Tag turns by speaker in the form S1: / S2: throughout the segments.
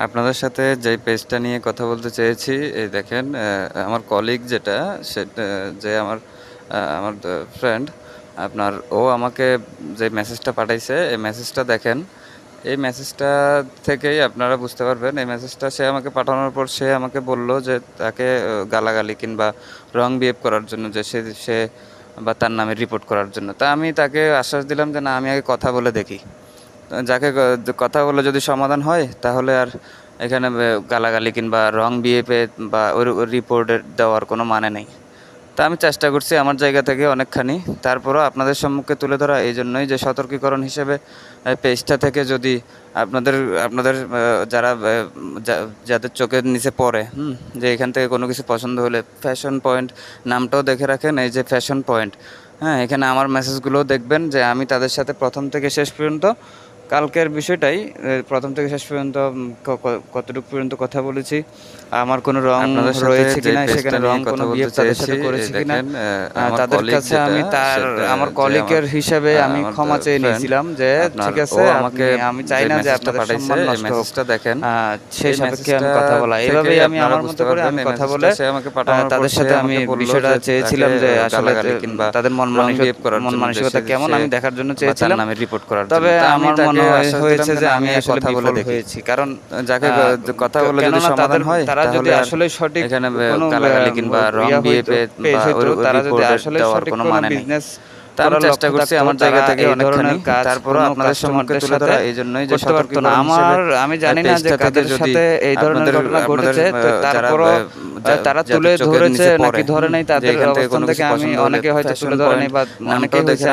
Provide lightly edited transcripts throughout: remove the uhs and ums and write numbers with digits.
S1: আপনাদের সাথে যেই পেজটা নিয়ে কথা বলতে চেয়েছি, এই দেখেন আমার কলিগ যেটা সেটা যে আমার ফ্রেন্ড আপনার ও আমাকে যে মেসেজটা পাঠাইছে, এই মেসেজটা দেখেন। এই মেসেজটা থেকেই আপনারা বুঝতে পারবেন। এই মেসেজটা সে আমাকে পাঠানোর পর সে আমাকে বলল যে তাকে গালাগালি কিংবা রং বিহেভ করার জন্য যে সে বা তার নামে রিপোর্ট করার জন্য। তা আমি তাকে আশ্বাস দিলাম যে, "না, আমি আগে কথা বলে দেখি।" যাকে কথা বলে যদি সমাধান হয় তাহলে আর এখানে গালাগালি কিংবা রং বিহেভে বা ওই রিপোর্টের দেওয়ার কোনো মানে নেই। তা আমি চেষ্টা করছি আমার জায়গা থেকে অনেকখানি। তারপরও আপনাদের সম্মুখে তুলে ধরা এইজন্যই যে সতর্কীকরণ হিসেবে পেজটা থেকে যদি আপনাদের আপনাদের যারা যাদের চোখের নিচে পড়ে, যে এখান থেকে কোনো কিছু পছন্দ হলে ফ্যাশন পয়েন্ট নামটাও দেখে রাখেন। এই যে ফ্যাশন পয়েন্ট, হ্যাঁ, এখানে আমার মেসেজগুলোও দেখবেন যে আমি তাদের সাথে প্রথম থেকে শেষ পর্যন্ত কালকের বিষয়টাই প্রথম থেকে শেষ পর্যন্ত কতটুকু পর্যন্ত কথা বলেছি, আমার কোনো রং রয়েছে কিনা, সেখানে রং কোনো বিহেভ তাদের সাথে করেছি কিনা, তাদের কাছে আমি আমার কলিগের হিসেবে আমি ক্ষমা চেয়ে নিয়েছিলাম যে ঠিক আছে, আমি চাই না যে আপনাদের সম্মান নষ্ট হোক, দেখেন সেই সাপেক্ষে আমি কথা বলা। এইভাবেই আমি আমার মতো করে আমি কথা বলে তাদের সাথে আমি বিষয়টা চেয়েছিলাম যে আসলে তাদের মন মানসিকতা কেমন আমি দেখার জন্য চেয়েছিলাম, নামে রিপোর্ট করার। তবে আমার মনে হয়েছে যে আমি আসলে কথা বলে হয়েছি, কারণ যাকে কথা বলে যদি সমাধান হয়, তারা যদি আসলে সঠিক এখানে গালাগালি কিংবা রং বিহেভে বা তারা যদি আসলে সঠিক কোনো বিজনেস আমি চেষ্টা করছি আমার জায়গা থেকে অনেকখানি। তারপরও আপনাদের সম্মুখে তুলে ধরা এইজন্যই যে সতর্কীকরণ হিসেবে আমি জানি না যে কাদের সাথে এই ধরনের ঘটনা ঘটেছে, তারপরও তারা তুলে ধরেছে নাকি ধরে নাই, তাদের অবস্থান থেকে আমি অনেকে হয়তো তুলে ধরে নাই বা অনেকে হয়েছে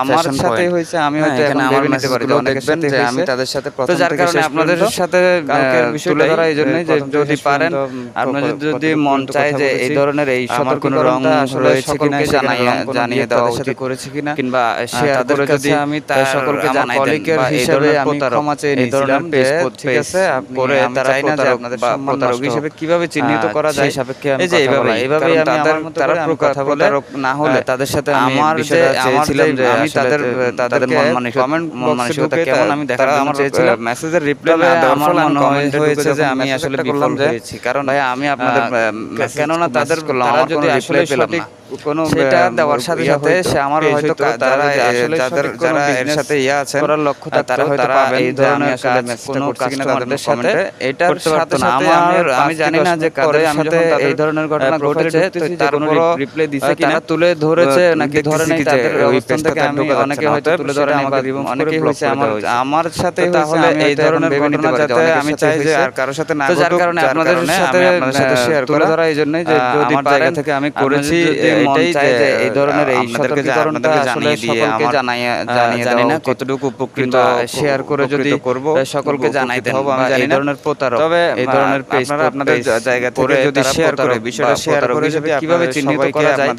S1: আমার সাথে হয়েছে, আমি হয়তো এখন ভেবে নিতে পারি যে অনেকের সাথে যে আমি তাদের সাথে প্রথম থেকে শেষ পর্যন্ত আপনাদের সাথে তুলে ধরা এইজন্যই যে যদি পারেন আপনাদের যদি মন চায় যে এই ধরনের এই সতর্কীকরণটা আসলে সকলকে জানিয়ে দেওয়া উচিত কিনা, কিংবা শেয়ার করে যদি আমি তার সকলকে জানাই কলিগের হিসেবে আমি ক্ষমা চেয়ে নিয়েছিলাম যে ঠিক আছে, পরে তারা চাই না যে আপনাদের প্রতারক হিসেবে কিভাবে চিহ্নিত করা যায়, সেভাবে আমি এইভাবে আমি তারা কথা বলে না হলে তাদের সাথে আমি বিষয়টা চেয়েছিলাম যে আমি তাদের মন মানসিকতা কেমন আমি দেখার জন্য চেয়েছিলাম। মেসেজের রিপ্লাই না দেওয়ার ফলে আমার হয়েছে যে আমি আসলে বিফল হয়েছি, কারণ ভাই আমি আপনাদের কেননা তারা যদি আসলে সঠিক কোনো সেটা দেওয়ার সাথে সাথে সে আমার হয়তো যারা এর সাথে আছেন করার লক্ষ্য তারা হয়তো পাবেন এই ধরনের আসলে মেসেজটা করছে কিনা তাদের সাথে, এটার সাথে সাথে আমি জানি না যে কাদের সাথে এই ধরনের ঘটনা ঘটেছে, তারপর রিপ্লাই দিছে কিনা, তুলে ধরেছে নাকি ধরে নাই, তাদের অবস্থান থেকে আমি অনেকে হয়তো তুলে ধরে নাই বা অনেকেই হয়েছে আমার সাথে, তাহলে এই ধরনের ঘটনা যাতে আমি চাই যে আর কারোর সাথে না ঘটুক, যার কারণে আপনাদের সাথে শেয়ার করে ধরা এইজন্যই যে যদি আমার জায়গা থেকে আমি করেছি এটাই যে এই ধরনের এই সতর্কীকরণটা আসলে সকলকে জানি না কতটুকু উপকৃত শেয়ার করে যদি সকলকে জানাইতে হবে আমি জানি না, এই ধরনের প্রতারক, তবে এই ধরনের পেজ আপনাদের জায়গা থেকে যদি শেয়ার করে বিষয়টা শেয়ার করে যদি কিভাবে চিহ্নিত করা যায়,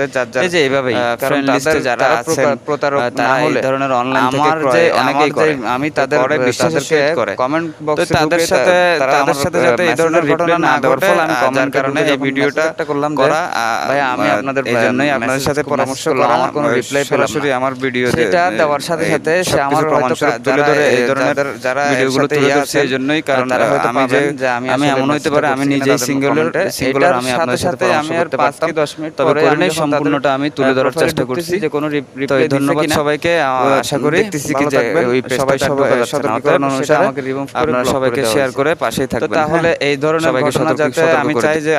S1: এই যে এইভাবেই কারণ লিস্টে যারা আছেন প্রতারক তারা এই ধরনের অনলাইন থেকে ক্রয় অনেকেই করে, আমি তাদের বিশ্বাসকে কমেন্ট বক্সে তাদের সাথে যাতে এই ধরনের ঘটনা না ঘটে আমি কমেন্ট কারণে এই ভিডিওটা করলাম করা। ভাই আমি আপনাদের এইজন্যই আপনাদের সাথে পরামর্শ করলাম, আমার কোনো রিপ্লাই সরাসরি আমার ভিডিওতে এটা দেওয়ার সাথে সাথে সে আমার হয়তো তুলে ধরে এই ধরনের যারা ভিডিওগুলো তুলে ধরছে এইজন্যই, কারণ আমি আমি এমন হইতে পারে আমি নিজেই সিঙ্গুলার আমি আপনাদের সাথে আমি আর 5 কি 10 মিনিট তবে করে নেই সম্পূর্ণটা আমি তুলে ধরার চেষ্টা করছি যে কোনো রিপ্লাই। ধন্যবাদ সবাইকে, আশা করি দেখতেছি কি যে ওই সবাই সতর্কীকরণ অনুসারে আপনারা সবাইকে শেয়ার করে পাশেই থাকবেন। তাহলে এই ধরনের ঘটনা যাতে আমি চাই যে